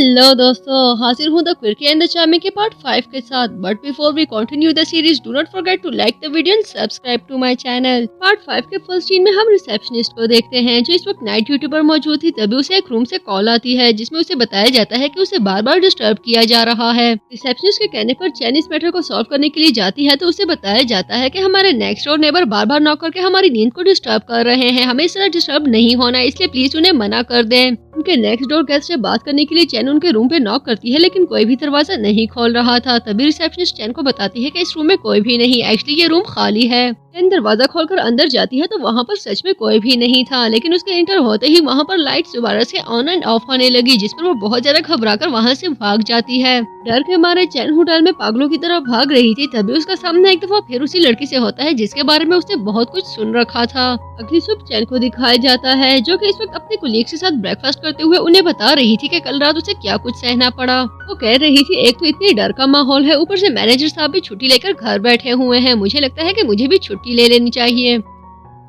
Hello दोस्तों, हाजिर हूँ the quickie and the charming के पार्ट 5 के साथ। But before we continue the series, do not forget to like the video and subscribe to my channel. Part 5 के first scene में हम receptionist को देखते हैं जो इस वक्त नाइट ड्यूटी पर मौजूद थी। तभी उसे एक रूम से कॉल आती है जिसमें उसे बताया जाता है कि उसे बार बार डिस्टर्ब किया जा रहा है। रिसेप्शनिस्ट के कहने पर चैन इस मैटर को सॉल्व करने के लिए जाती है तो उसे बताया जाता है कि हमारे नेक्स्ट डोर नेबर बार बार नॉक करके हमारी नींद को डिस्टर्ब कर रहे हैं। हमें इस तरह डिस्टर्ब नहीं होना, इसलिए प्लीज उन्हें मना कर दें। उनके नेक्स्ट डोर गेस्ट से बात करने के लिए चैन उनके रूम पे नॉक करती है लेकिन कोई भी दरवाजा नहीं खोल रहा था। तभी रिसेप्शनिस्ट चैन को बताती है कि इस रूम में कोई भी नहीं, एक्चुअली ये रूम खाली है। चैन दरवाजा खोलकर अंदर जाती है तो वहाँ पर सच में कोई भी नहीं था, लेकिन उसके एंटर होते ही वहाँ पर लाइट्स दोबारा से ऑन एंड ऑफ होने लगी, जिस पर वो बहुत ज्यादा घबराकर वहाँ से भाग जाती है। डर के मारे चैन होटल में पागलों की तरह भाग रही थी। तभी उसका सामना एक दफा फिर उसी लड़की से होता है जिसके बारे में उसने बहुत कुछ सुन रखा था। अगली सुबह चैन को दिखाया जाता है जो कि इस वक्त अपने कुलीग के साथ ब्रेकफास्ट करते हुए उन्हें बता रही थी कि कल रात उसे क्या कुछ सहना पड़ा। वो कह रही थी एक तो इतनी डर का माहौल है, ऊपर से मैनेजर साहब भी छुट्टी लेकर घर बैठे हुए हैं। मुझे लगता है कि मुझे भी छुट्टी ले लेनी चाहिए।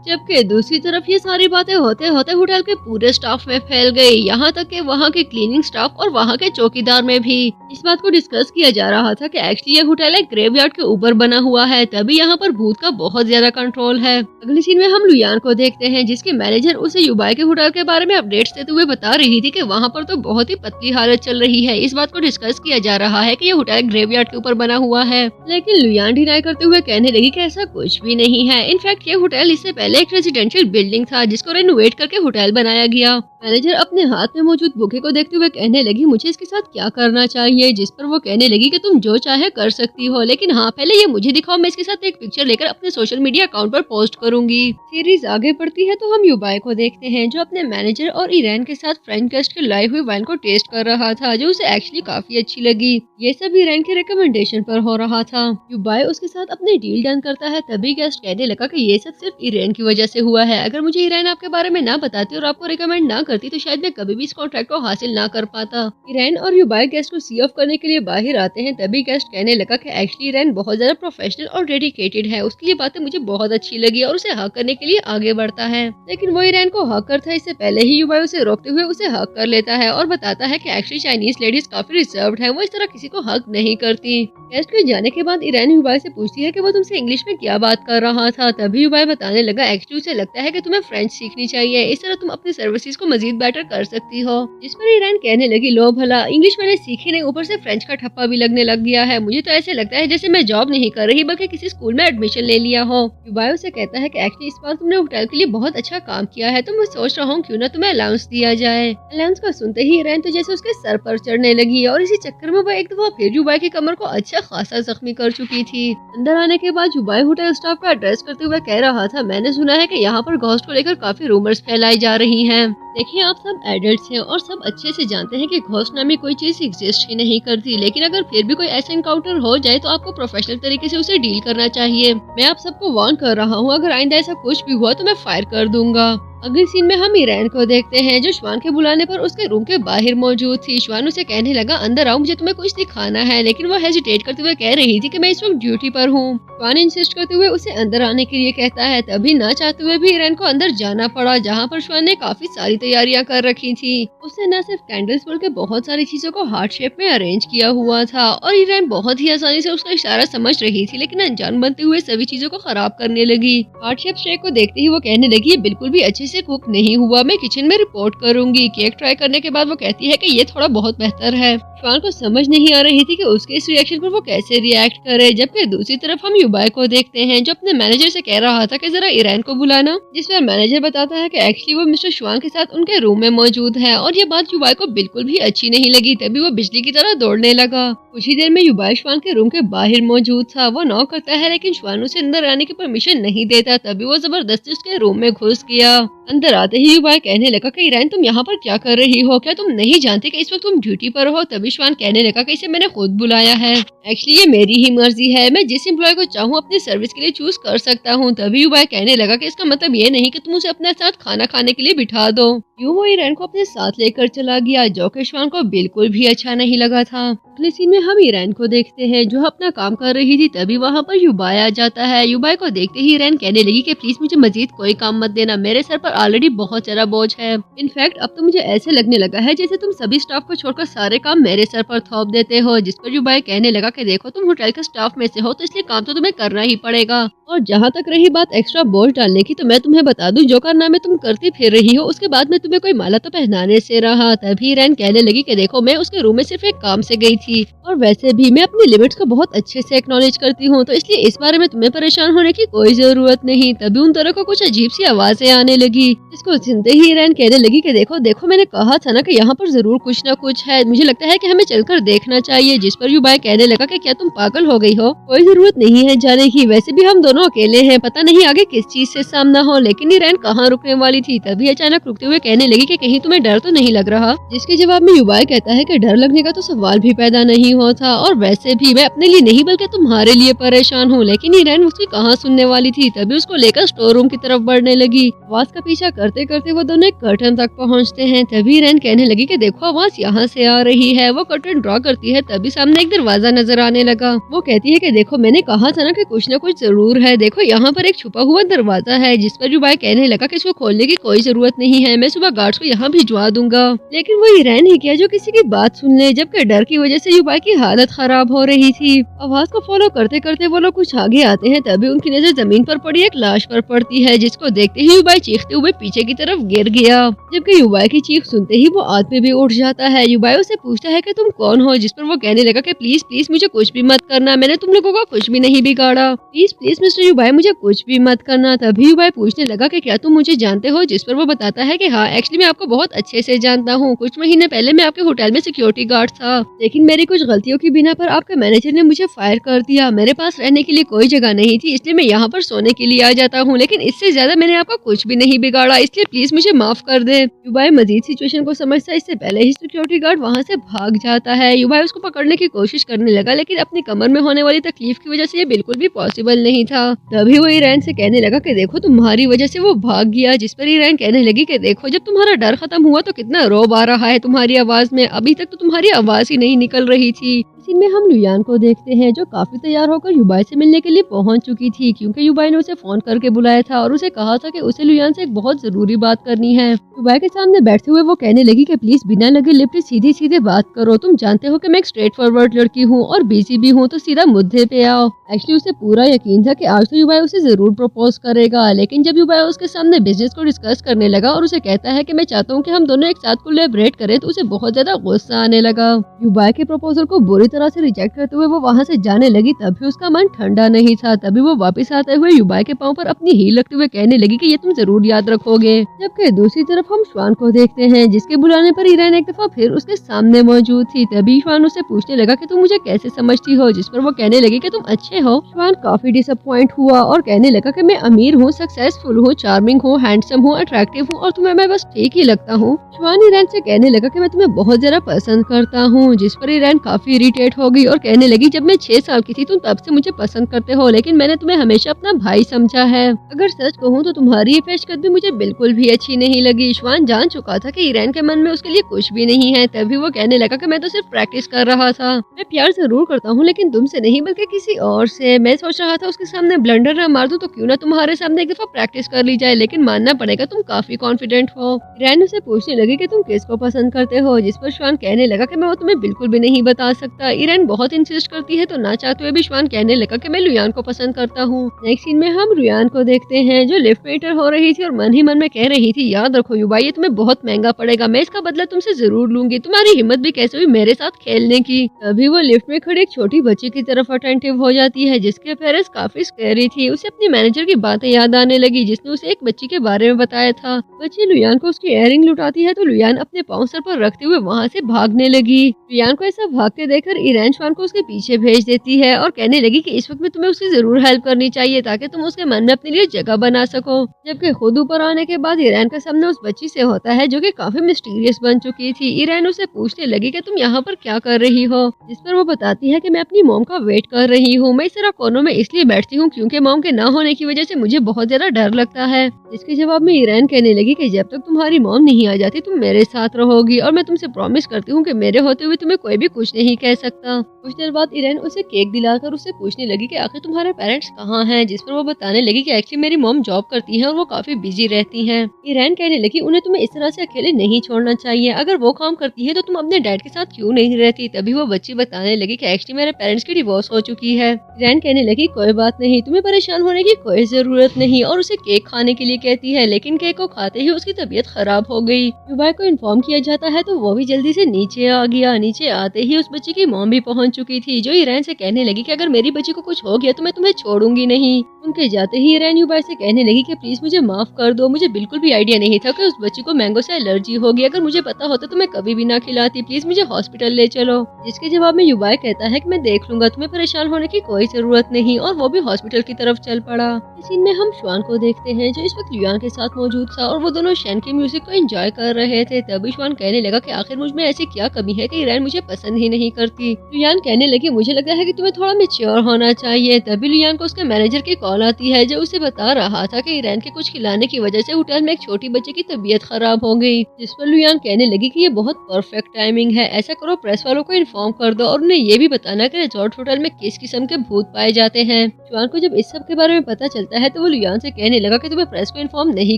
जबकि दूसरी तरफ ये सारी बातें होते होते होटल के पूरे स्टाफ में फैल गई, यहाँ तक कि वहाँ के क्लीनिंग स्टाफ और वहाँ के चौकीदार में भी। इस बात को डिस्कस किया जा रहा था कि एक्चुअली ये होटल एक ग्रेवयार्ड के ऊपर बना हुआ है, तभी यहाँ पर भूत का बहुत ज्यादा कंट्रोल है। अगली सीन में हम लुयान को देखते हैं जिसके मैनेजर उसे युबाई के होटल के बारे में अपडेट्स देते हुए बता रही थी कि वहाँ पर तो बहुत ही पतली हालत चल रही है। इस बात को डिस्कस किया जा रहा है कि ये होटल ग्रेवयार्ड के ऊपर बना हुआ है, लेकिन लुयान डिनाई करते हुए कहने लगी कि ऐसा कुछ भी नहीं है। इनफैक्ट ये होटल इससे पहले एक रेजिडेंशियल बिल्डिंग था जिसको रेनोवेट करके होटल बनाया गया। मैनेजर अपने हाथ में मौजूद बुके को देखते हुए कहने लगी मुझे इसके साथ क्या करना चाहिए, जिस पर वो कहने लगी कि तुम जो चाहे कर सकती हो, लेकिन हाँ पहले ये मुझे दिखाओ, मैं इसके साथ एक पिक्चर लेकर अपने सोशल मीडिया अकाउंट पर पोस्ट करूंगी। सीरीज आगे बढ़ती है तो हम युबाई को देखते हैं जो अपने मैनेजर और ईरान के साथ फ्रेंच गेस्ट के लाई हुई वाइन को टेस्ट कर रहा था जो उसे एक्चुअली काफी अच्छी लगी। ये सब ईरान के रिकमेंडेशन पर हो रहा था। युबाई उसके साथ अपनी डील डन करता है। तभी गेस्ट कहने लगा कि ये सब सिर्फ ईरान की वजह से हुआ है। अगर मुझे ईरान आपके बारे में ना बताती और आपको रिकमेंड ना करती तो शायद मैं कभी भी इस कॉन्ट्रैक्ट को हासिल ना कर पाता। ईरान और युबाई गेस्ट को सी ऑफ करने के लिए बाहर आते हैं। तभी गेस्ट कहने लगा कि एक्चुअली ईरान बहुत ज्यादा प्रोफेशनल और डेडिकेटेड है, उसकी ये बातें मुझे बहुत अच्छी लगी और उसे हक करने के लिए आगे बढ़ता है। लेकिन वो ईरान को हक करता है इससे पहले ही युबाई उसे रोकते हुए उसे हक कर लेता है और बताता है कि एक्चुअली चाइनीज लेडीज काफी रिजर्व्ड है, वो इस तरह किसी को हक नहीं करती। गेस्ट के जाने के बाद ईरान युबाई से पूछती है कि वो तुमसे इंग्लिश में क्या बात कर रहा था। तभी युबाई बताने लगा एक्चुअली उसे लगता है कि तुम्हें फ्रेंच सीखनी चाहिए, इस तरह तुम अपनी सर्विसेज को मजीद बेटर कर सकती हो। जिस पर ईरान कहने लगी लो भला, इंग्लिश मैंने सीखी नहीं, ऊपर से फ्रेंच का ठप्पा भी लगने लग गया है। मुझे तो ऐसे लगता है जैसे मैं जॉब नहीं कर रही बल्कि किसी स्कूल में एडमिशन ले लिया हो। युबाई उसे कहता है कि एक्चुअली इस बार तुमने होटल के लिए बहुत अच्छा काम किया है, तो मैं सोच रहा हूँ क्यों ना तुम्हें अलाउंस दिया जाए। अलाउंस का सुनते ही ईरान तो जैसे उसके सर पर चढ़ने लगी और इसी चक्कर में वो एक दफा फिर युबाई की कमर को अच्छा खासा जख्मी कर चुकी थी। अंदर आने के बाद युबाई होटल स्टाफ का एड्रेस करते हुए कह रहा था मैंने सुना है कि यहाँ पर घोस्ट को लेकर काफी रूमर्स फैलाई जा रही हैं। देखिए आप सब एडल्ट्स हैं और सब अच्छे से जानते हैं कि घोस्ट नामी कोई चीज एग्जिस्ट ही नहीं करती, लेकिन अगर फिर भी कोई ऐसा इनकाउंटर हो जाए तो आपको प्रोफेशनल तरीके से उसे डील करना चाहिए। मैं आप सबको वार्न कर रहा हूँ, अगर आइंदा ऐसा कुछ भी हुआ तो मैं फायर कर दूंगा। अगले सीन में हम ईरान को देखते हैं जो श्वान के बुलाने पर उसके रूम के बाहर मौजूद थी। श्वान उसे कहने लगा अंदर आओ, मुझे तुम्हें कुछ दिखाना है, लेकिन वो हेजिटेट करते हुए कह रही थी कि मैं इस वक्त ड्यूटी पर हूँ। श्वान इंसिस्ट करते हुए उसे अंदर आने के लिए कहता है। तभी ना चाहते हुए भी ईरान को अंदर जाना पड़ा जहाँ पर श्वान ने काफी सारी तैयारियां कर रखी थी। उसने न सिर्फ कैंडल्स बल्कि बहुत सारी चीजों को हार्ट शेप में अरेंज किया हुआ था और ईरान बहुत ही आसानी से उसका इशारा समझ रही थी, लेकिन अनजान बनते हुए सभी चीजों को खराब करने लगी। हार्ट शेप शेक को देखते ही वो कहने लगी ये बिल्कुल भी अच्छे से कुक नहीं हुआ, मैं किचन में रिपोर्ट करूंगी। केक ट्राई करने के बाद वो कहती है कि ये थोड़ा बहुत बेहतर है। श्वान को समझ नहीं आ रही थी कि उसके इस रिएक्शन पर वो कैसे रिएक्ट करे। जबकि दूसरी तरफ हम युबाई को देखते हैं जो अपने मैनेजर से कह रहा था कि जरा ईरान को बुलाना, जिस पर मैनेजर बताता है कि एक्चुअली वो मिस्टर श्वान के साथ उनके रूम में मौजूद है और ये बात युबाई को बिल्कुल भी अच्छी नहीं लगी। तभी वो बिजली की तरह दौड़ने लगा। कुछ ही देर में युबाई श्वान के रूम के बाहर मौजूद था। वो नॉक करता है लेकिन श्वान उसे अंदर आने की परमिशन नहीं देता। तभी वो जबरदस्ती उसके रूम में घुस गया। अंदर आते ही युबाई कहने लगा कि ईरान तुम यहाँ पर क्या कर रही हो, क्या तुम नहीं जानती कि इस वक्त तुम ड्यूटी पर हो। तभी श्वान कहने लगा कि इसे मैंने खुद बुलाया है, एक्चुअली ये मेरी ही मर्जी है, मैं जिस एम्प्लॉय को चाहूँ अपनी सर्विस के लिए चूज कर सकता हूँ। तभी युबाई कहने लगा कि इसका मतलब ये नहीं कि तुम उसे अपने साथ खाना खाने के लिए बिठा दो। यूं वो ईरान को अपने साथ लेकर चला गया, जो कि श्वान को बिल्कुल भी अच्छा नहीं लगा था। अगले सीन में हम ईरान को देखते हैं जो अपना काम कर रही थी, तभी वहाँ पर युबाई आ जाता है। युबाई को देखते ही ईरान कहने लगी कि प्लीज मुझे मजीद कोई काम मत देना, मेरे सर पर ऑलरेडी बहुत सारा बोझ है। इनफैक्ट अब तो मुझे ऐसे लगने लगा है जैसे तुम सभी स्टाफ को छोड़कर सारे काम मेरे सर पर थोप देते हो। जिस पर युबाई कहने लगा कि देखो तुम होटल के स्टाफ में से हो तो इसलिए काम तो तुम्हें करना ही पड़ेगा। और जहाँ तक रही बात एक्स्ट्रा बोझ डालने की, तो मैं तुम्हें बता दूं जो कारनामे तुम करती फिर रही हो उसके बाद में तुम्हें कोई माला तो पहनाने से रहा। तभी ईरान कहने लगी कि देखो मैं उसके रूम में सिर्फ एक काम से गई थी और वैसे भी मैं अपनी लिमिट्स को बहुत अच्छे से एक्नॉलेज करती हूँ, तो इसलिए इस बारे में तुम्हें परेशान होने की कोई जरूरत नहीं। तभी उन दोनों को कुछ अजीब सी आवाजें आने लगी, जिसको सुनते ही ईरान कहने लगी कि देखो देखो मैंने कहा था ना कि यहाँ पर जरूर कुछ न कुछ है, मुझे लगता है कि हमें चलकर देखना चाहिए। जिस पर युबाई कहने लगा कि क्या तुम पागल हो गई हो, कोई जरूरत नहीं है जाने की, वैसे भी हम दोनों अकेले हैं, पता नहीं आगे किस चीज से सामना हो। लेकिन ईरान कहाँ रुकने वाली थी, तभी अचानक रुकते हुए कहने लगी कि कहीं तुम्हें डर तो नहीं लग रहा। जिसके जवाब में युबाई कहता है कि डर लगने का तो सवाल भी पैदा नहीं होता, और वैसे भी मैं अपने लिए नहीं बल्कि तुम्हारे लिए परेशान हूँ। लेकिन ईरान उसकी कहाँ सुनने वाली थी, तभी उसको लेकर स्टोर रूम की तरफ बढ़ने लगी। आवाज का पीछा करते करते वो दोनों एक कर्टन तक पहुँचते हैं। तभी ईरान कहने लगी कि देखो आवाज यहाँ से आ रही है। वो कर्टन ड्रॉ करती है, तभी सामने एक दरवाजा नजर आने लगा। वो कहती है कि देखो मैंने कहा था ना कि कुछ न कुछ जरूर है, देखो यहाँ पर एक छुपा हुआ दरवाजा है। जिस पर युबाई कहने लगा कि इसको खोलने की कोई जरूरत नहीं है, मैं सुबह गार्ड्स को यहाँ भिजवा दूंगा। लेकिन वो ईरान ही क्या जो किसी की बात सुन ले, जबकि डर की वजह से युबाई की हालत खराब हो रही थी। आवाज को फॉलो करते करते वो लोग कुछ आगे आते हैं, तभी उनकी नजर जमीन पर पड़ी एक लाश पर पड़ती है, जिसको देखते ही युबाई चीखते हुए पीछे की तरफ गिर गया। जबकि युबाई की चीख सुनते ही वो आदमी भी उठ जाता है। युबाई उसे पूछता है कि तुम कौन हो, जिस पर वो कहने लगा कि प्लीज प्लीज मुझे कुछ भी मत करना, मैंने तुम लोगों को कुछ भी नहीं बिगाड़ा, प्लीज प्लीज मिस्टर युबाई मुझे कुछ भी मत करना। तभी युबाई पूछने लगा कि क्या तुम मुझे जानते हो, जिस पर वो बताता है कि हाँ एक्चुअली मैं आपको बहुत अच्छे से जानता हूँ, कुछ महीने पहले मैं आपके होटल में सिक्योरिटी गार्ड था, लेकिन मेरी कुछ गलतियों की बिना पर आपके मैनेजर ने मुझे फायर कर दिया। मेरे पास रहने के लिए कोई जगह नहीं थी, इसलिए मैं यहाँ पर सोने के लिए आ जाता हूँ, लेकिन इससे ज्यादा मैंने आपका कुछ भी नहीं बिगाड़ा, इसलिए प्लीज मुझे माफ कर दे। युबाई मजीद सिचुएशन को समझता इससे पहले ही सिक्योरिटी गार्ड वहाँ से भाग जाता है। युबाई उसको पकड़ने की कोशिश करने लगा, लेकिन अपनी कमर में होने वाली तकलीफ की वजह से ये बिल्कुल भी पॉसिबल नहीं था। तभी वो ईरान से कहने लगा कि देखो तुम्हारी वजह से वो भाग गया। जिस पर ईरान कहने लगी कि देखो जब तुम्हारा डर खत्म हुआ तो कितना रोब आ रहा है तुम्हारी आवाज में, अभी तक तो तुम्हारी आवाज ही नहीं निकल रही थी। इसी में हम लुयान को देखते हैं जो काफी तैयार होकर युबाई से मिलने के लिए पहुंच चुकी थी, क्योंकि युबाई ने उसे फोन करके बुलाया था और उसे कहा था कि उसे लुयान से एक बहुत जरूरी बात करनी है। युबाई के सामने बैठते हुए वो कहने लगी कि प्लीज बिना लगे लिपटे सीधी सीधे बात करो, तुम जानते हो कि मैं एक स्ट्रेट फॉरवर्ड लड़की हूँ और बिजी भी हूँ, तो सीधा मुद्दे पे आओ। एक्चुअली उसे पूरा यकीन था कि आज तो युबाई उसे जरूर प्रपोज करेगा, लेकिन जब युबाई उसके सामने बिजनेस को डिस्कस करने लगा और उसे कहता है कि मैं चाहता हूँ कि हम दोनों एक साथ कोलैबोरेट करें, तो उसे बहुत ज्यादा गुस्सा आने लगा। युबाई के प्रपोजल को बुरी तरह से रिजेक्ट करते हुए वो वहाँ से जाने लगी, तभी उसका मन ठंडा नहीं था। तभी वो वापस आते हुए युबाई के पाँव पर अपनी हील रखते हुए कहने लगी कि ये तुम जरूर याद रखोगे। जबकि दूसरी तरफ हम श्वान को देखते हैं, जिसके बुलाने पर ईरान एक दफा फिर उसके सामने मौजूद थी। तभी श्वान उससे पूछने लगा कि तुम मुझे कैसे समझती हो, जिस पर वो कहने लगी कि तुम अच्छे हो। श्वान काफी डिसअपॉइंट हुआ और कहने लगा कि मैं अमीर हूँ, सक्सेसफुल हूँ, चार्मिंग हूँ, हैंडसम हूँ, अट्रैक्टिव हूँ और तुम्हें मैं बस ठीक ही लगता हूँ। श्वान ईरान से कहने लगा कि मैं तुम्हें बहुत ज्यादा पसंद करता हूँ, जिस पर ईरान काफी इरिटेट हो गई और कहने लगी जब मैं 6 साल की थी तुम तब से मुझे पसंद करते हो, लेकिन मैंने तुम्हें हमेशा अपना भाई समझा है। अगर सच कहूँ तो तुम्हारी ये पेशकदमी मुझे बिल्कुल भी अच्छी नहीं लगी। श्वान जान चुका था कि ईरान के मन में उसके लिए कुछ भी नहीं है। तभी वो कहने लगा कि मैं तो सिर्फ प्रैक्टिस कर रहा था, मैं प्यार जरूर करता हूँ लेकिन तुमसे नहीं बल्कि किसी और से। मैं सोच रहा था उसके सामने ब्लंडर ना मार दूं तो क्यों ना तुम्हारे सामने एक दफा प्रैक्टिस कर ली जाए, लेकिन मानना पड़ेगा तुम काफी कॉन्फिडेंट हो। ईरान उसे पूछने लगी कि तुम किसको पसंद करते हो, जिस पर श्वान कहने लगा कि मैं वो तुम्हें बिल्कुल भी नहीं बता सकता। ईरान बहुत इंसिस्ट करती है तो ना चाहते हुए भी श्वान कहने लगा कि मैं लुयान को पसंद करता हूँ। नेक्स्ट सीन में हम लुयान को देखते हैं जो लिफ्ट में एंटर हो रही थी और मन ही मन में कह रही थी याद रखो युबाई ये तुम्हें बहुत महंगा पड़ेगा, मैं इसका बदला तुमसे जरूर लूंगी, तुम्हारी हिम्मत भी कैसे हुई मेरे साथ खेलने की। तभी वो लिफ्ट में खड़ी एक छोटी बच्ची की तरफ अटेंटिव हो जाती है जिसके पेरेंट्स काफी स्कैरी थी। उसे अपनी मैनेजर की बातें याद आने लगी जिसने उसे एक बच्ची के बारे में बताया था। बच्ची लुयान को उसकी इयररिंग लुटाती है तो लुयान अपने पाँव सर पर रखते हुए वहाँ से भागने लगी। लुयान को ऐसा भागते देखकर ईरान श्वान को उसके पीछे भेज देती है और कहने लगी कि इस वक्त में तुम्हें उसकी जरूर हेल्प करनी चाहिए ताकि तुम उसके मन में अपने लिए जगह बना सको। जबकि खुद ऊपर आने के बाद ईरान का सामना उस बच्ची से होता है जो कि काफी मिस्टीरियस बन चुकी थी। ईरान उसे पूछने लगी कि तुम यहाँ पर क्या कर रही हो, जिस पर वो बताती है कि मैं अपनी मॉम का वेट कर रही हूँ। मैं इस तरह कोनों में इसलिए बैठती हूँ क्योंकि मॉम के ना होने की वजह से मुझे बहुत ज्यादा डर लगता है। इसके जवाब में ईरान कहने लगी कि जब तक तुम्हारी मॉम नहीं आ जाती तुम मेरे साथ रहोगी और मैं तुमसे प्रॉमिस करती हूँ कि मेरे होते हुए तुम्हें कोई भी कुछ नहीं कह सकता। कुछ देर बाद ईरान उसे केक दिलाकर उससे पूछने लगी कि आखिर तुम्हारे पेरेंट्स कहाँ हैं, जिस पर वो बताने लगी कि एक्चुअली मेरी मॉम जॉब करती हैं और वो काफी बिजी रहती हैं। ईरान कहने लगी उन्हें तुम्हें इस तरह से अकेले नहीं छोड़ना चाहिए, अगर वो काम करती है तो तुम अपने डैड के साथ क्यों नहीं रहती। तभी वो बच्ची बताने लगी कि एक्चुअली मेरे पेरेंट्स की डिवोर्स हो चुकी है। ईरान कहने लगी कोई बात नहीं, तुम्हें परेशान होने की कोई जरूरत नहीं और उसे केक खाने के लिए कहती है, लेकिन केक को खाते ही उसकी तबीयत खराब हो गई। युबाई को इन्फॉर्म किया जाता है तो वो भी जल्दी से नीचे आ गया। नीचे आते ही उस बच्ची की मॉम भी पहुंच चुकी थी जो ईरान से कहने लगी कि अगर मेरी बच्ची को कुछ हो गया तो मैं तुम्हें छोड़ूंगी नहीं। उनके जाते ही ईरान युबाई से कहने लगी कि प्लीज मुझे माफ कर दो, मुझे बिल्कुल भी आइडिया नहीं था कि उस बच्ची को मैंगो से एलर्जी होगी, अगर मुझे पता होता तो मैं कभी भी ना खिलाती, प्लीज मुझे हॉस्पिटल ले चलो। जिसके जवाब में युबाई कहता है कि मैं देख लूंगा, तुम्हें परेशान होने की कोई जरूरत नहीं, और वो भी हॉस्पिटल की तरफ चल पड़ा। इस सीन में हम श्वान को देखते हैं जो इस वक्त लुयान के साथ मौजूद था और वो दोनों शैन की म्यूजिक को एंजॉय कर रहे थे। तभी श्वान कहने लगा कि आखिर मुझ में ऐसी क्या कमी है कि ईरान मुझे पसंद ही नहीं करती। लुयान कहने लगी मुझे लगता है कि तुम्हें थोड़ा मैच्योर होना चाहिए। तभी लुयान को उसके मैनेजर की कॉल आती है जो उसे बता रहा था कि ईरान के कुछ खिलाने की वजह से होटल में एक छोटी बच्ची की तबीयत खराब हो गई। जिस पर लुयान कहने लगी कि ये बहुत परफेक्ट टाइमिंग है, ऐसा करो प्रेस वालों को इन्फॉर्म कर दो और उन्हें ये भी बताना कि रिजॉर्ट होटल में किस किस्म के भूत पाए जाते हैं। श्वान को जब इस सब के बारे में पता चलता है तो वो लुयान से कहने लगा कि तुम्हें प्रेस को इन्फॉर्म नहीं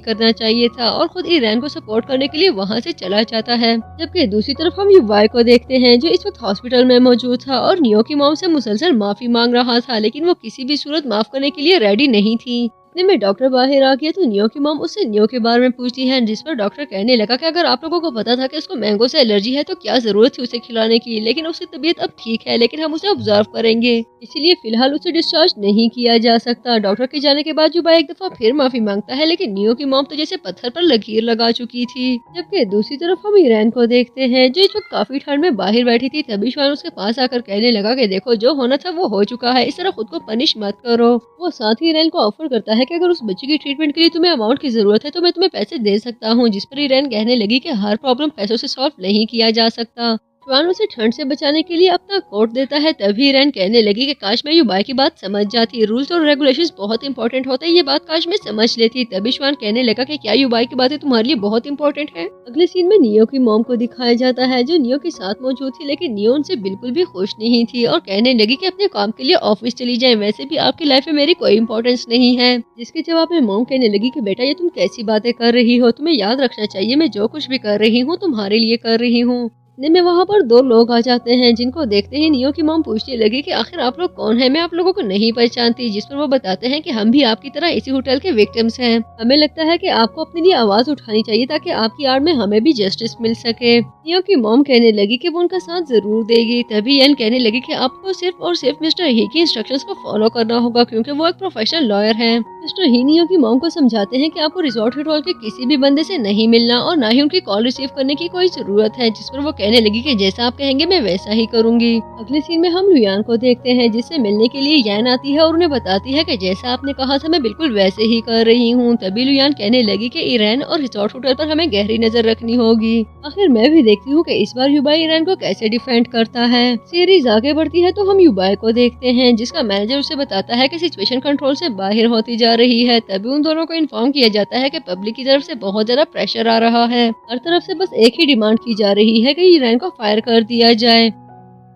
करना चाहिए था और खुद ईरान को सपोर्ट करने के लिए वहाँ से चला जाता है। जबकि दूसरी तरफ हम युवाई को देखते हैं जो इस वक्त हॉस्पिटल में मौजूद था और नियो की मॉम से मुसलसल माफी मांग रहा था, लेकिन वो किसी भी सूरत माफ करने के लिए रेडी नहीं थी। इतने में डॉक्टर बाहर आ गया तो नियो की मॉम उससे नियो के बारे में पूछती है, जिस पर डॉक्टर कहने लगा कि अगर आप लोगों को पता था कि उसको मैंगो से एलर्जी है तो क्या जरूरत थी उसे खिलाने की, लेकिन उसकी तबीयत अब ठीक है, लेकिन हम उसे ऑब्जर्व करेंगे, इसीलिए फिलहाल उसे डिस्चार्ज नहीं किया जा सकता। डॉक्टर के जाने के बाद युवा एक दफा फिर माफी मांगता है, लेकिन नियो की मॉम तो जैसे पत्थर पर लकीर लगा चुकी थी। जबकि दूसरी तरफ हम ईरान को देखते हैं जो इस वक्त काफी ठंड में बाहर बैठी थी। तभी श्वान उसके पास आकर कहने लगा कि देखो जो होना था वो हो चुका है, इस तरह खुद को पनिश मत करो। वो साथ ही ईरान को ऑफर करता है कि अगर उस बच्ची की ट्रीटमेंट के लिए तुम्हें अमाउंट की जरूरत है तो मैं तुम्हें पैसे दे सकता हूँ। जिस पर ईरान कहने लगी कि हर प्रॉब्लम पैसों से सॉल्व नहीं किया जा सकता। श्वान उसे ठंड से बचाने के लिए अपना कोट देता है। तभी ईरान कहने लगी कि काश मैं युबाई की बात समझ जाती, रूल्स और रेगुलेशंस बहुत इंपॉर्टेंट होते हैं, ये बात काश मैं समझ लेती। तभी श्वान कहने लगा कि क्या युबाई की बातें तुम्हारे लिए बहुत इंपॉर्टेंट है। अगले सीन में नियो की मॉम को दिखाया जाता है जो नियो के साथ मौजूद थी, लेकिन नियो उनसे बिल्कुल भी खुश नहीं थी और कहने लगी कि अपने काम के लिए ऑफिस चली जाए, वैसे भी आपकी लाइफ में मेरी कोई इंपॉर्टेंस नहीं है। जिसके जवाब में मॉम कहने लगी कि बेटा ये तुम कैसी बातें कर रही हो, तुम्हें याद रखना चाहिए मैं जो कुछ भी कर रही हूँ तुम्हारे लिए कर रही हूँ। में वहाँ पर दो लोग आ जाते हैं जिनको देखते ही नियो की मॉम पूछने लगी कि आखिर आप लोग कौन हैं, मैं आप लोगों को नहीं पहचानती। जिस पर वो बताते हैं कि हम भी आपकी तरह इसी होटल के विक्टिम्स हैं, हमें लगता है कि आपको अपने लिए आवाज उठानी चाहिए ताकि आपकी आड़ में हमें भी जस्टिस मिल सके। नियो की मॉम कहने लगी कि वो उनका साथ जरूर देगी। तभी एन कहने लगी कि आपको सिर्फ और सिर्फ मिस्टर ही की इंस्ट्रक्शंस को फॉलो करना होगा क्योंकि वो एक प्रोफेशनल लॉयर है। मिस्टर ही नियो की मॉम को समझाते हैं कि आपको रिजॉर्ट होटल के किसी भी बंदे से नहीं मिलना और ना ही उनकी कॉल रिसीव करने की कोई जरूरत है। जिस पर वो कहने लगी कि जैसा आप कहेंगे मैं वैसा ही करूंगी। अगले सीन में हम लुयान को देखते हैं जिससे मिलने के लिए यान आती है और उन्हें बताती है कि जैसा आपने कहा था मैं बिल्कुल वैसे ही कर रही हूँ। तभी लुयान कहने लगी कि ईरान और रिजॉर्ट होटल पर हमें गहरी नजर रखनी होगी। आखिर मैं भी देखती हूँ कि इस बार युबाई ईरान को कैसे डिफेंड करता है। सीरीज आगे बढ़ती है तो हम युबाई को देखते हैं जिसका मैनेजर उसे बताता है कि सिचुएशन कंट्रोल से बाहर होती जा रही है। तभी उन दोनों को इन्फॉर्म किया जाता है कि पब्लिक की तरफ से बहुत ज्यादा प्रेशर आ रहा है, हर तरफ से बस एक ही डिमांड की जा रही है कि ईरान को फायर कर दिया जाए।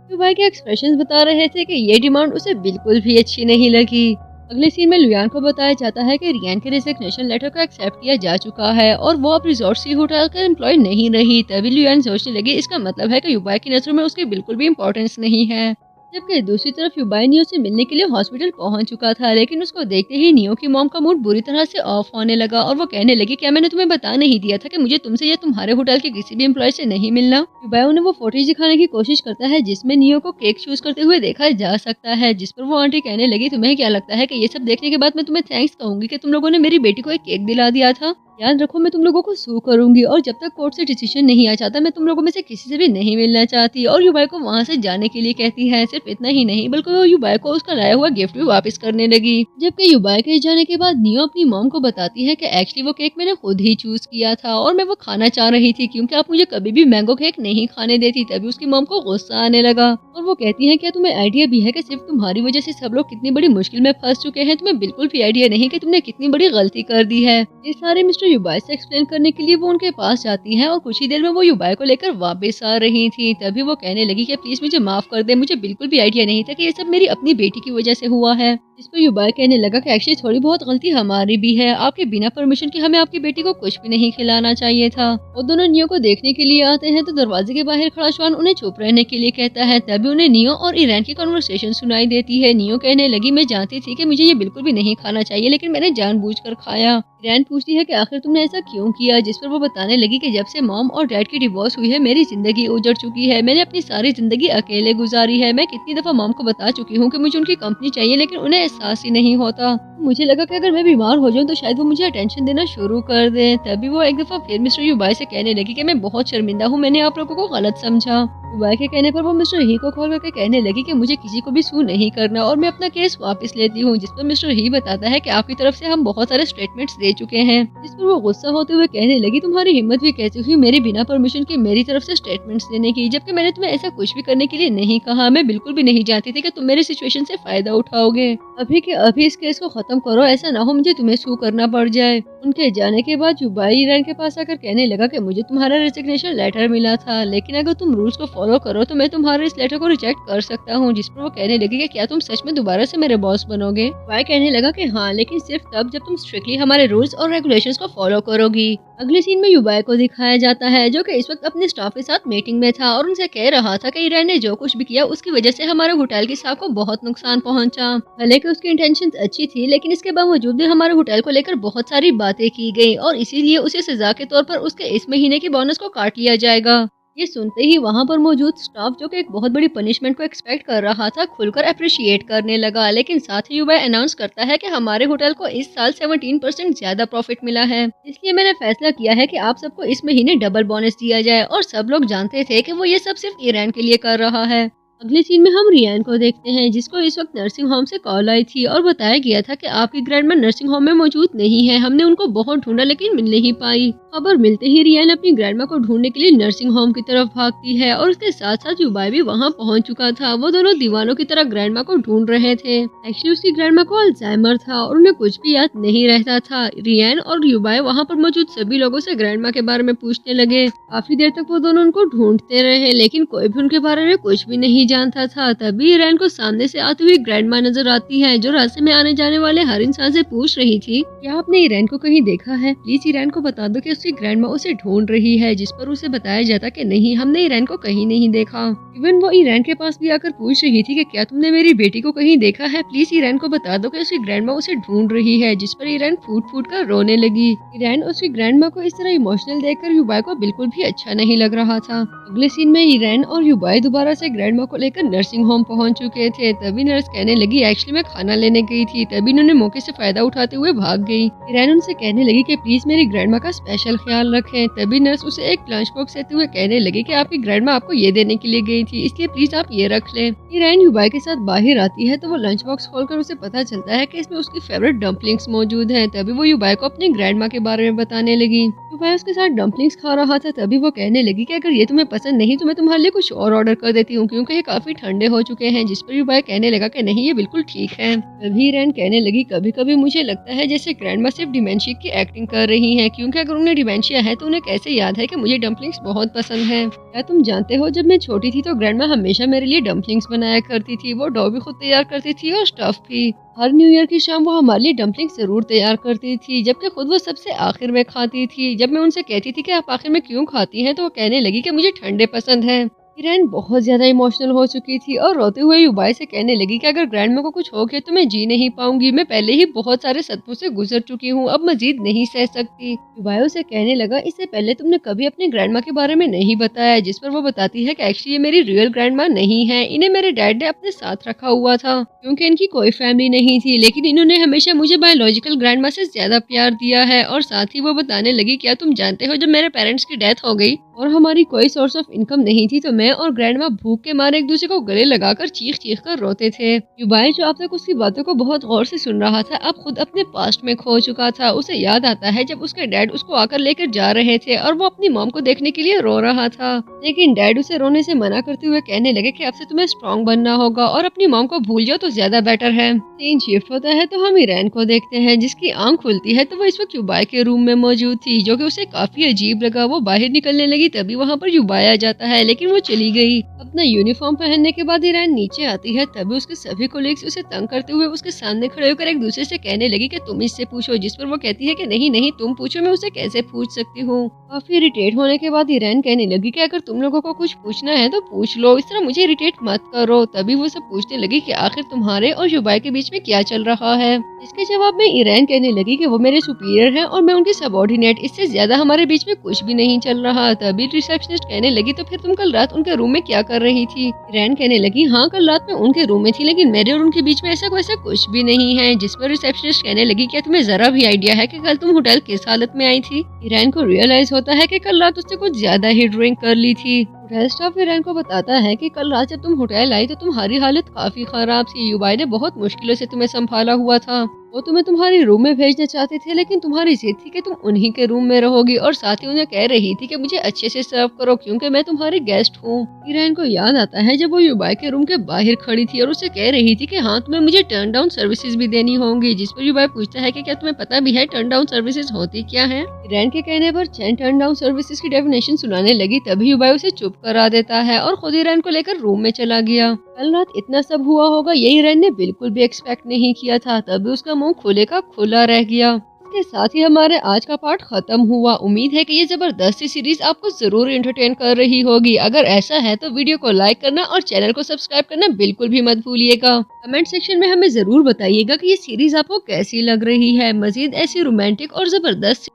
युबाई के एक्सप्रेशंस बता रहे थे कि ये डिमांड उसे बिल्कुल भी अच्छी नहीं लगी। अगले सीन में लुयान को बताया जाता है कि रियान के रेजिग्नेशन लेटर को एक्सेप्ट किया जा चुका है और वो अब रिजॉर्ट सी होटल का एम्प्लॉय नहीं रही। तभी लुयान सोचने लगी इसका मतलब है कि युबाई की नजरों में उसकी बिल्कुल भी इम्पोर्टेंस नहीं है। जबकि दूसरी तरफ युबाई नियो से मिलने के लिए हॉस्पिटल पहुंच चुका था, लेकिन उसको देखते ही नियो की मॉम का मूड बुरी तरह से ऑफ होने लगा और वो कहने लगी क्या मैंने तुम्हें बता नहीं दिया था कि मुझे तुमसे या तुम्हारे होटल के किसी भी एम्प्लॉय से नहीं मिलना। युबाई उन्हें वो फोटेज दिखाने की कोशिश करता है जिसमें नियो को केक चूज करते हुए देखा जा सकता है। जिस पर वो आंटी कहने लगी तुम्हें क्या लगता है कि ये सब देखने के बाद मैं तुम्हें थैंक्स कहूंगी कि तुम लोगों ने मेरी बेटी को एक केक दिला दिया था। याद रखो मैं तुम लोगों को सू करूंगी और जब तक कोर्ट से डिसीजन नहीं आ जाता मैं तुम लोगों में से किसी से भी नहीं मिलना चाहती। और युबाई को वहाँ से जाने के लिए कहती है। सिर्फ इतना ही नहीं बल्कि वो युबाई को उसका लाया हुआ गिफ्ट भी वापस करने लगी। जबकि युबाई के जाने के बाद नियो अपनी मॉम को बताती है कि एक्चुअली वो केक मैंने खुद ही चूज किया था और मैं वो खाना चाह रही थी क्योंकि आप मुझे कभी भी मैंगो केक नहीं खाने देती। तभी उसकी मॉम को गुस्सा आने लगा और वो कहती है क्या तुम्हें आइडिया भी है कि सिर्फ तुम्हारी वजह से सब लोग कितनी बड़ी मुश्किल में फंस चुके हैं। तुम्हें बिल्कुल भी आइडिया नहीं कि तुमने कितनी बड़ी गलती कर दी है। ये सारे मिस्टर युबाई से एक्सप्लेन करने के लिए वो उनके पास जाती है और कुछ ही देर में वो युबाई को लेकर वापस आ रही थी। तभी वो कहने लगी कि प्लीज मुझे माफ कर दे, मुझे बिल्कुल भी आइडिया नहीं था कि ये सब मेरी अपनी बेटी की वजह से हुआ है। जिस पर युबाई कहने लगा कि एक्चुअली थोड़ी बहुत गलती हमारी भी है, आपके बिना परमिशन के हमें आपकी बेटी को कुछ भी नहीं खिलाना चाहिए था। वो दोनों नियो को देखने के लिए आते हैं तो दरवाजे के बाहर खड़ा श्वान उन्हें चुप रहने के लिए कहता है। तभी उन्हें नियो और ईरान की कन्वर्सेशन सुनाई देती है। नियो कहने लगी मैं जानती थी कि मुझे ये बिल्कुल भी नहीं खाना चाहिए लेकिन मैंने जानबूझकर खाया। ईरान पूछती है कि आखिर तुमने ऐसा क्यों किया। जिस पर वो बताने लगी कि जब से मॉम और डैड की डिवोर्स हुई है मेरी जिंदगी उजड़ चुकी है। मैंने अपनी सारी जिंदगी अकेले गुजारी है। मैं कितनी दफा मॉम को बता चुकी हूँ कि मुझे उनकी कंपनी चाहिए लेकिन उन्हें एहसास ही नहीं होता। मुझे लगा कि अगर मैं बीमार हो जाऊं तो शायद वो मुझे अटेंशन देना शुरू कर दे। तभी वो एक दफा फिर मिस्टर युबाई से कहने लगी कि मैं बहुत शर्मिंदा हूँ, मैंने आप लोगों को गलत समझा। युबाई के कहने पर वो मिस्टर ही को कॉल करके कहने लगी कि मुझे किसी को भी सू नहीं करना और मैं अपना केस वापस लेती हूँ। जिस पर मिस्टर ही बताता है कि आपकी तरफ से हम बहुत सारे स्टेटमेंट्स दे चुके हैं। जिस पर वो गुस्सा होते हुए कहने लगी तुम्हारी हिम्मत भी कैसी हुई मेरे बिना परमिशन के मेरी तरफ से स्टेटमेंट्स देने की, जबकि मैंने तुम्हें ऐसा कुछ भी करने के लिए नहीं कहा। मैं बिल्कुल भी नहीं जानती थी कि तुम मेरे सिचुएशन से फायदा उठाओगे। अभी के अभी इस केस को खत्म करो, ऐसा ना हो मुझे तुम्हें सू करना पड़ जाए। उनके जाने के बाद युबाई ईरान के पास आकर कहने लगा कि मुझे तुम्हारा रेजिग्नेशन लेटर मिला था लेकिन अगर तुम रूल्स को फॉलो करो तो मैं तुम्हारे इस लेटर को रिजेक्ट कर सकता हूँ। जिस पर वो कहने लगी कि क्या तुम सच में दोबारा से मेरे बॉस बनोगे। युबाई कहने लगा कि हाँ लेकिन सिर्फ तब जब तुम स्ट्रिक्टली हमारे रूल्स और रेगुलेशंस को फॉलो करोगी। अगले सीन में युबाई को दिखाया जाता है जो कि इस वक्त अपने स्टाफ के साथ मीटिंग में था और उनसे कह रहा था कि ईरान ने जो कुछ भी किया उसकी वजह से हमारे होटल की स्टाफ को बहुत नुकसान पहुंचा। भले कि उसकी इंटेंशन अच्छी थी लेकिन इसके बावजूद भी हमारे होटल को लेकर बहुत सारी बातें की गई और इसीलिए उसे सजा के तौर पर उसके इस महीने की बोनस को काट लिया जाएगा। ये सुनते ही वहाँ पर मौजूद स्टाफ जो कि एक बहुत बड़ी पनिशमेंट को एक्सपेक्ट कर रहा था खुलकर अप्रिशिएट करने लगा। लेकिन साथ ही युबाई अनाउंस करता है कि हमारे होटल को इस साल 17% ज्यादा प्रॉफिट मिला है, इसलिए मैंने फैसला किया है कि आप सबको इस महीने डबल बोनस दिया जाए। और सब लोग जानते थे कि वो ये सब सिर्फ ईरान के लिए कर रहा है। अगले सीन में हम रियान को देखते हैं जिसको इस वक्त नर्सिंग होम से कॉल आई थी और बताया गया था कि आपकी ग्रैंडमा नर्सिंग होम में मौजूद नहीं है। हमने उनको बहुत ढूंढा लेकिन मिल नहीं पाई। खबर मिलते ही रियान अपनी ग्रैंडमा को ढूंढने के लिए नर्सिंग होम की तरफ भागती है और उसके साथ साथ युबाई भी वहाँ पहुँच चुका था। वो दोनों दीवानों की तरह ग्रैंडमा को ढूंढ रहे थे। एक्चुअली उसकी ग्रैंडमा को अल्जाइमर था और उन्हें कुछ भी याद नहीं रहता था। रियान और युबाई वहाँ पर मौजूद सभी लोगों से ग्रैंडमा के बारे में पूछने लगे। काफी देर तक वो दोनों उनको ढूंढते रहे लेकिन कोई भी उनके बारे में कुछ भी नहीं जानता था। तभी ईरान को सामने से आती हुई ग्रैंडमा नजर आती है जो रास्ते में आने जाने वाले हर इंसान से पूछ रही थी क्या आपने ईरान को कहीं देखा है, प्लीज ईरान को बता दो कि उसकी ग्रैंडमा उसे ढूंढ रही है। जिस पर उसे बताया जाता कि नहीं हमने ईरान को कहीं नहीं देखा। इवन वो ईरान के पास भी आकर पूछ रही थी कि क्या तुमने मेरी बेटी को कहीं देखा है, प्लीज ईरान को बता दो कि उसकी ग्रैंडमा उसे ढूंढ रही है। जिस पर ईरान फूट फूट कर रोने लगी। ईरान उसकी ग्रैंडमा को इस तरह इमोशनल देखकर युबाई को बिल्कुल भी अच्छा नहीं लग रहा था। अगले सीन में ईरान और युबाई दोबारा से ग्रैंडमा को लेकर नर्सिंग होम पहुंच चुके थे। तभी नर्स कहने लगी एक्चुअली मैं खाना लेने गई थी। तभी उन्होंने मौके से फायदा उठाते हुए भाग गई। ईरान उनसे कहने लगी कि प्लीज मेरी ग्रैंडमा का स्पेशल ख्याल रखें। तभी नर्स उसे एक लंच बॉक्स देते हुए कहने लगी कि आपकी ग्रैंडमा आपको ये देने के लिए गई थी इसलिए प्लीज आप ये रख लें। ईरान युबाई के साथ बाहर आती है तो वो लंच बॉक्स खोलकर उसे पता चलता है कि इसमें उसकी फेवरेट डम्पलिंग्स मौजूद हैं। तभी वो युबाई को अपनी ग्रैंडमा के बारे में बताने लगी। युबाई उसके साथ डम्पलिंग्स खा रहा था। तभी वो कहने लगी कि अगर ये तुम्हें पसंद नहीं तो मैं तुम्हारे लिए कुछ और ऑर्डर कर देती हूँ क्योंकि ये काफी ठंडे हो चुके हैं। जिस पर युबाई कहने लगा कि नहीं ये बिल्कुल ठीक है। तभी ईरान कहने लगी कभी कभी मुझे लगता है जैसे ग्रैंडमा सिर्फ डिमेंशिया की एक्टिंग कर रही है क्योंकि अगर उन्हें डिमेंशिया है तो उन्हें कैसे याद है कि मुझे डम्पलिंग्स बहुत पसंद है। क्या तुम जानते हो जब मैं छोटी थी तो ग्रैंडमा हमेशा मेरे लिए डम्पलिंग्स बनाया करती थी। वो डो भी खुद तैयार करती थी और स्टफ भी। हर न्यू ईयर की शाम वो हमारे लिए डम्पलिंग्स जरूर तैयार करती थी जबकि खुद वो सबसे आखिर में खाती थी। जब मैं उनसे कहती थी कि आप आखिर में क्यों खाती हैं तो वो कहने लगी कि मुझे ठंडे पसंद है। ईरान बहुत ज्यादा इमोशनल हो चुकी थी और रोते हुए युबाई से कहने लगी कि अगर ग्रैंडमा को कुछ हो गया तो मैं जी नहीं पाऊंगी। मैं पहले ही बहुत सारे सदमों से गुजर चुकी हूँ, अब मजीद नहीं सह सकती। युबाई उसे कहने लगा, इससे पहले तुमने कभी अपने ग्रैंडमा के बारे में नहीं बताया। जिस पर वो बताती है कि एक्चुअली ये मेरी रियल ग्रैंडमा नहीं है, इन्हें मेरे डैड ने अपने साथ रखा हुआ था क्योंकि इनकी कोई फैमिली नहीं थी, लेकिन इन्होंने हमेशा मुझे बायोलॉजिकल ग्रैंडमा से ज्यादा प्यार दिया है। और साथ ही वो बताने लगी, क्या तुम जानते हो जब मेरे पेरेंट्स की डेथ हो गई और हमारी कोई सोर्स ऑफ इनकम नहीं थी तो मैं और ग्रैंडमा भूख के मारे एक दूसरे को गले लगाकर चीख चीख कर रोते थे। युबाई जो अब तक उसकी बातों को बहुत गौर से सुन रहा था, अब खुद अपने पास्ट में खो चुका था। उसे याद आता है जब उसके डैड उसको आकर लेकर जा रहे थे और वो अपनी मॉम को देखने के लिए रो रहा था, लेकिन डैड उसे रोने से मना करते हुए कहने लगे कि अब से तुम्हें स्ट्रॉन्ग बनना होगा और अपनी मॉम को भूल जाओ तो ज्यादा बेटर है। सीन शिफ्ट होता है तो हम ईरान को देखते हैं जिसकी आंख खुलती है तो वो इस वक्त युबाई के रूम में मौजूद थी, जो कि उसे काफी अजीब लगा। वो बाहर निकलने लगी तभी वहाँ पर युबाई आ जाता है, लेकिन वो चली गई। अपना यूनिफॉर्म पहनने के बाद ईरान नीचे आती है तभी उसके सभी कोलीग्स उसे तंग करते हुए उसके सामने खड़े होकर एक दूसरे से कहने लगी कि तुम इससे पूछो, जिस पर वो कहती है कि नहीं नहीं तुम पूछो, मैं उसे कैसे पूछ सकती हूँ। काफी इरिटेट होने के बाद ईरान कहने लगी कि अगर तुम लोगों को कुछ पूछना है तो पूछ लो, इस तरह मुझे इरिटेट मत करो। तभी वो सब पूछने लगी कि आखिर तुम्हारे और युबाई के बीच में क्या चल रहा है। इसके जवाब में ईरान कहने लगी कि वो मेरे सुपीरियर हैं और मैं उनकी सबऑर्डिनेट, इससे ज्यादा हमारे बीच में कुछ भी नहीं चल रहा। तभी रिसेप्शनिस्ट कहने लगी, तो फिर तुम कल रात उनके रूम में क्या कर रही थी? ईरान कहने लगी, हाँ कल रात मैं उनके रूम में थी, लेकिन मेरे और उनके बीच में ऐसा कुछ भी नहीं है। जिस पर रिसेप्शनिस्ट कहने लगी, क्या तुम्हें जरा भी आइडिया है कि कल तुम होटल किस हालत में आई थी? ईरान को रियलाइज होता है कि कल रात उसने कुछ ज्यादा ही ड्रिंक कर ली थी। होटल स्टाफ ईरान को बताता है कि कल रात जब तुम होटल आई तो तुम्हारी हालत काफी खराब थी। युबाई ने बहुत मुश्किलों से तुम्हें संभाला हुआ था। वो तुम्हें तुम्हारे रूम में भेजना चाहते थे, लेकिन तुम्हारी जिद थी कि तुम उन्हीं के रूम में रहोगी और साथ ही उन्हें कह रही थी कि मुझे अच्छे से सर्व करो क्योंकि मैं तुम्हारी गेस्ट हूँ। ईरान को याद आता है जब वो युबाई के रूम के बाहर खड़ी थी और उसे कह रही थी कि हाँ तुम्हें मुझे टर्न डाउन सर्विसेज भी देनी होंगी। जिस पर युबाई पूछता है कि क्या तुम्हें पता भी है टर्न डाउन सर्विसेज होती क्या है? ईरान के कहने पर चैन टर्न डाउन सर्विसेज की डेफिनेशन सुनाने लगी, तभी युबाई उसे चुप करा देता है और खुद ईरान को लेकर रूम में चला गया। कल रात इतना सब हुआ होगा ये ईरान ने बिल्कुल भी एक्सपेक्ट नहीं किया था, तभी उसका मुंह खुले का खुला रह गया। इसके साथ ही हमारे आज का पार्ट खत्म हुआ। उम्मीद है कि ये जबरदस्त सीरीज आपको जरूर एंटरटेन कर रही होगी। अगर ऐसा है तो वीडियो को लाइक करना और चैनल को सब्सक्राइब करना बिल्कुल भी मत भूलिएगा। कमेंट सेक्शन में हमें जरूर बताइएगा कि ये सीरीज आपको कैसी लग रही है। मजीद ऐसी रोमांटिक और जबरदस्त